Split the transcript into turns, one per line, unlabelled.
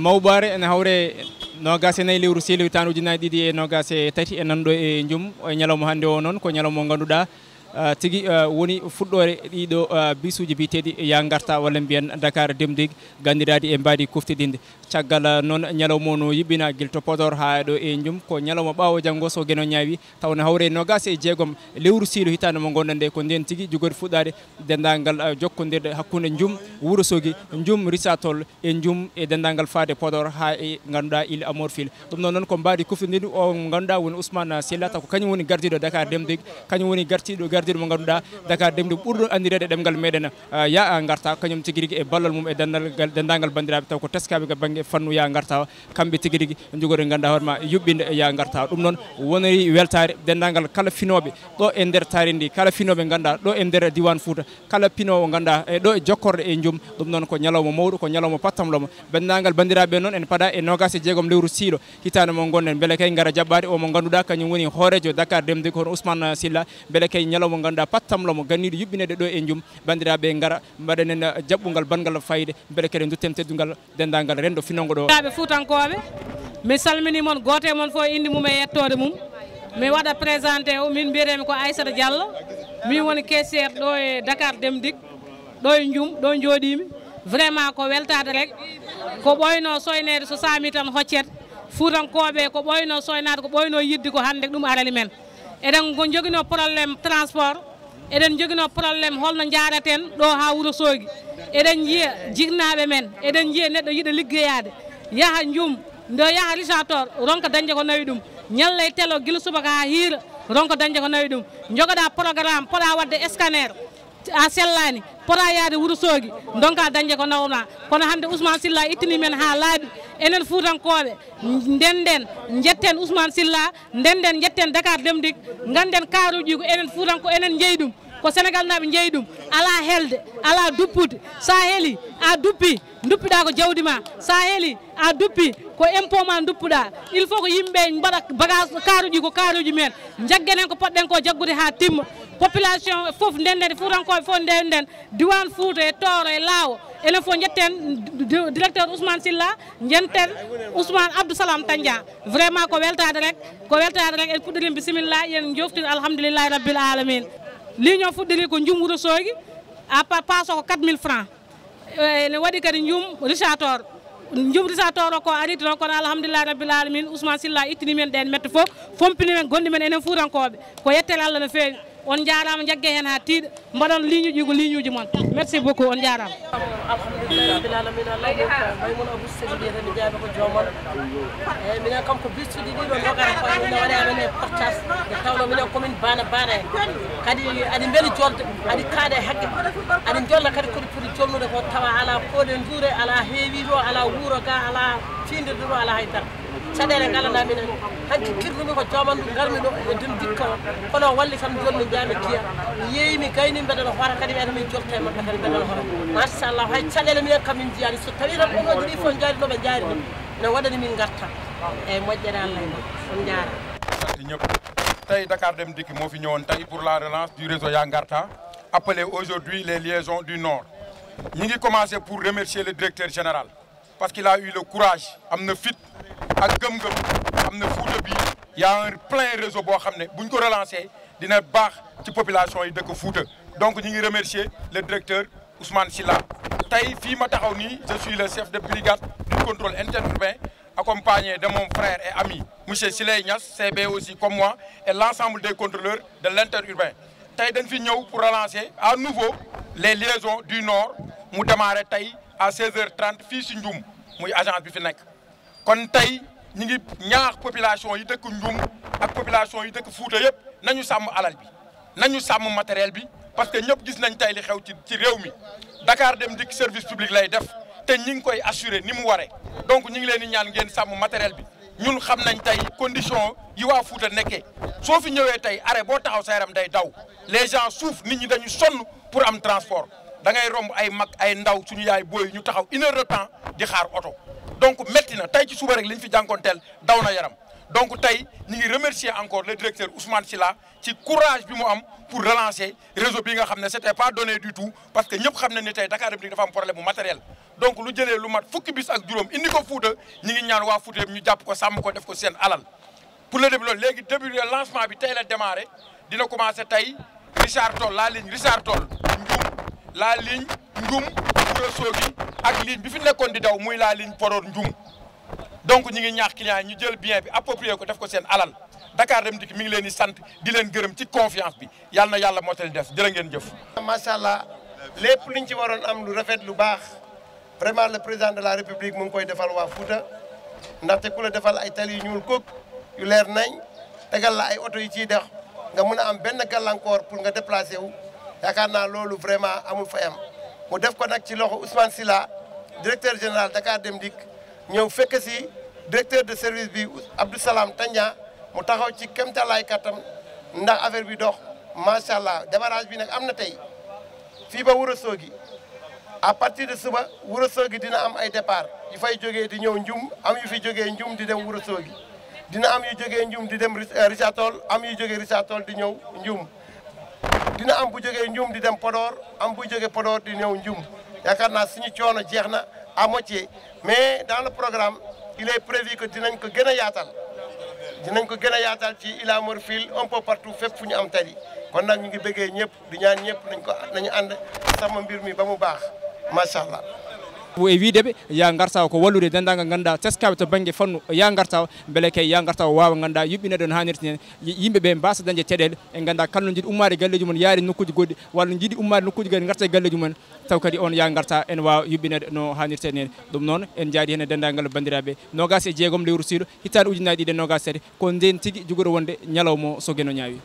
mawɓare ene hawre nogas e nayyi lewru seeloy tan ujunaji ɗiɗi e nogas e tati e nanɗo e jum e ñalawma hannde o noon ko ñalawma mo ganduɗa tigi woni fuɗɗore ɗiɗo bisuji biteɗi ya garta walla mbiyen Dakar Demdik gandiradi e mbadi kuftidinde caggal noon ñalawma no yiɓɓina guil to Podor ha ɗo e jum ko ñalawma ɓawo janggo so gueno ñaawi taw ne hawre nogas e jeegom lewru siilo hitande mo gonɗen nde ko nden tigui jogori fuɗɗade dendagal jokkodirde hakkude jum Wourossogui jum Richard-Toll e jum e dendagal faade Podor ha e ganduɗa Île à Morphil ɗum noon ko mbadi kuftidinde o ganduɗa woni Ousmane Sylla taw ko kañum woni gardiɗo Dakar Demdik kañum woni gardiɗo mo ganduɗa Dakar Demdik ɓurɗo andirede ɗemgal meɗen ya garta kañum tigui rigui e ballal mum e dendagal bandiraɓe taw ko teskaɓe ga banggue fannu ya garta kamɓe tigui rigui jogori ganduɗa hoorema yuɓɓinde ya garta ɗum noon wonori weltare dendagal kala finoɓe ɗo e nder taari ndi kala finoɓe ganduɗa ɗo e nder diwan Fouta kala pinowo ganduɗa e ɗo e jokkorde e jum ɗum noon ko ñalawma mawɗo ko ñalawma pattamlomo bendagal bandiraɓe noon en paada e nogas e jeegom lewru siilo hitande mo gonɗen beele kay gara jaɓɓade o mo ganduɗa kañum woni hoorejo Dakar Demdik hono Ousmane Sylla beele kay ñalawma ganduɗa pattamlomo ganniɗo yuɓɓinede ɗo e jum bandiraɓe gara mbaɗanen jaɓɓugal bangal fayide beele kadi dutten teddugal dendagal rendo finongo ɗo
ɓe fuutankoɓe mi salmini moon goto e moon fof indi mum e yettode mum mi waɗa présenté o min mbiyetemi ko Aissata Diallo min woni caissiére ɗo e Dakar Demdik ɗo e jum ɗo jooɗimi vraiment ko weltade rek ko ɓoyno soynede so saami tan hoccet fuutankoɓe ko ɓoyno soynade ko ɓoyno yidde ko hande ɗum arani men eɗen ko joguino probléme transport eɗen joguino probléme holno jaraten ɗo ha Wourossogui eɗen jiiya jignaɓe men eɗen jiiya neɗɗo yiiɗa liggeyade yaaha jum ndo yaaha Richard-Toll ronka dañde ko nawi ɗum ñalla e telo guila subaka ha hiira ronka dañde ko nawi ɗum jogoɗa programme poɗa wadde scanner a sellani poɗa yaade Wourossogui donka dañde ko nawma kono hande Ousmane Sylla ittini men ha laaɓi enen fuutankoɓe ndenden jetten Ousmane Sylla ndenden jetten Dakar Demdik ganden karuji ko enen fuutanko enen jeeyi ɗum ko Sénégal naɓe jeeyi ɗum ala helde ala duppude sa heeli a duppi duppiɗa ko jawdi ma sa heeli a duppi ko impôt ma duppuɗa il faut ko yimɓe mbaɗa bagage karuji ko karuji men jaggenen ko poɗɗen ko jaggude ha timma population foof ndenden fuutankoɓe fof ndenden diwan Fouta e Toro e Lawo enen fof jetten directeur Ousmane Sylla jetten Ousmane Abdou Salam Tandian vraiment ko weltade rek en puɗɗirin bisimilla yen joftin alhamdoulillahi rabbil alamin ligne o fuɗɗiri ko jum Wourossogui a passe ko 4000 francs ne waɗi kadi jum Richard-Toll ko ari toon kono alhamdoulillahi rabbil alamin Ousmane Sylla ittini men ɗen mette fof fompini men gonɗi men enen fuutankoɓe ko yettere Allah no feewi on jarama jagge hen ha tiiɗa mbaɗon ligne uji ko ligne uji moon merci beaucoup on jarama
alhamdoulillahi rabbil alamin Allah ko Maymouna Abou Seydi wiyete mi jaaɓe ko joomon eyyi minen kam ko bisuɗi ɗiɗo nogara ko ine waɗi amen e partage nde tawno minen commune bana en kadi aɗi beeli jolde aɗi kaade haqqe aɗi jolla kadi koɗi poti jolnude ko tawa ala poole duure ala heewi to ala wuuro ga ala findirde to ala haydara caɗele galana minen hanki kirnumi ko joman ɗum garmi ɗo e ndin dikka o kono walli tan jolni jami kiya yeeyimi gayni mbeɗen hoota kadi wiyata min jolte maɓɓe kadi mbeɗen hoota machallah hay caɗele minen kam min jiyani so tawi tan ɗonoji ɗi fof jaari noɓe jaari ɗum ne waɗani min garta eyyi moƴƴere Allah e on jaara
ñëpp tey Dakar Demdik moo fi ñëwoon tey pour la relance du réseau Ya Ngarta appelé aujourd'hui les liaisons du Nord ñi ngi commencé pour remercier le directeur général parce qu'il a eu le courage am na fit ak gëm-gëm am na Fouta bi y a un plein réseau boo xam ne buñ ko relancer dina baax ci population yi dëkk Fouta donc ñi ngi remercier le directeur Ousmane Sylla tey fii ma taxaw nii je suis le chef de brigade du contrôle interurbain accompagné de mon frère et ami monsieur Siley Niass CB aussi comme moi et l'ensemble des contrôleurs de l'interurbain tey dañ fi ñëw pour relancer à nouveau les liaisons du Nord mu démarré tey à 16h30 fii si Ndioum muy agence bi fi nekk kon tey ñi ngi ñaax population yi dëkk Ndioum ak population yi dëkk Fouta yëpp nañu sàmm alal bi nañu sàmm matériel bi parce que ñëpp gis nañ tey li xew ci réew mi Dakar Demdik service public lay def te ñi ngi koy assurer ni mu waree donc ñi ngi leen di ñaan ngeen sàmm matériel bi ñun xam nañ tey condition yi waa Fouta nekkee soo fi ñëwee tey arrêt boo taxaw sa yaram day daw les gens souffrent nit ñi dañu sonn pour am transport da ngay romb ay mag ay ndaw suñu yaay booy ñu taxaw 1 heure de temps di xaar oto donc métti na tey ci suba rek liñ fi jànkoonteel daw na yaram donc tey ñu ngi remercier encore le directeur Ousmane Sylla ci courage bi mu am pour relancer réseau bi nga xam ne c'était pas donné du tout parce que ñëpp xam ne ni tey Dakar Dem Dikk dafa am problème bu matériel donc lu jëlee lu mat fukki bis ak juróom indi ko Fouta ñi ngi ñaan waa Fouta yëpp ñu jàpp ko sàmm ko def ko seen alal pour le début loolu léegi début de lancement bi tey la démarré dina commencer tey Richard Toll la ligne Richard Toll Ndioum la ligne Ndioum Ourossogui ak ligne bi fi nekkoon di daw muy la ligne Podor Ndioum donc ñi ngi ñaax clients yi ñu jël bien bi approprié ko def ko seen alal Dakar Dem Dikk mi ngi leen di sant di leen gërëm ci confiance bi yàlla na yàlla mottali def jërë ngeen jëf.
macha allah lépp luñ ci waroon am lu rafet lu baax vraiment le président de la république mu ngi koy defal waa Fouta ndaxte ku la defal ay tali yu ñuul kóog yu leer nañ tegal la ay oto yi ciy dex nga mun a am benn gàllankoor pour nga déplacé wu yaakaar naa loolu vraiment amul fayam mu def ko nag ci loxo Ousmane Sylla directeur général Dakar Dem Dikk ñëw fekk si directeur de service bi Abdou Salam Tandia mu taxaw ci kéemtalaay kattam ndax affaire bi dox macha allah démarrage bi nag am na tey fii ba Ourossogui à partir de suba Ourossogui dina am ay départ yu fay jógee di ñëw Ndioum am yu fi jógee Ndioum di dem Ourossogui dina am yu jógee Ndioum di dem Richard Toll am yu jógee Richard Toll di ñëw Ndioum dina am bu jógee Ndioum di dem Podor am bu jógee Podor di ñëw Ndioum yaakaar naa suñu coono jeex na à moitié mais dans le programme il est prévu que dinañ ko gën a yaatal ci Ila Morphil un peu partout fépp fu ñu am tali kon nag ñu ngi bëggee ñëpp di ñaan ñëpp nañu ànd sama mbir mi ba mu baax macha allah.
e wideɓe ya gartaw ko wallude dendagal ganduɗa teskaɓe to banggue fannu ya gartaw beele kay ya gartaw wawa ganduɗa yuɓɓine ɗon hannirta hen yimɓeɓe mbasa dañde caɗele e ganduɗa kala no jiiɗi ummade galleji mum yaari nokkuji goɗɗi walla jiiɗi ummade nokkuji kadi garta e galleji mumen taw kadi on ya garta ene wawa yuɓɓinede no hannirta hen ɗum noon en jaadi hen e dendagal bandiraɓe nogas e jeegom lewru siilo hittade ujunaji ɗiɗi e nogas 7 ko nden tigui jogori wonde ñalawma so gueno ñaawi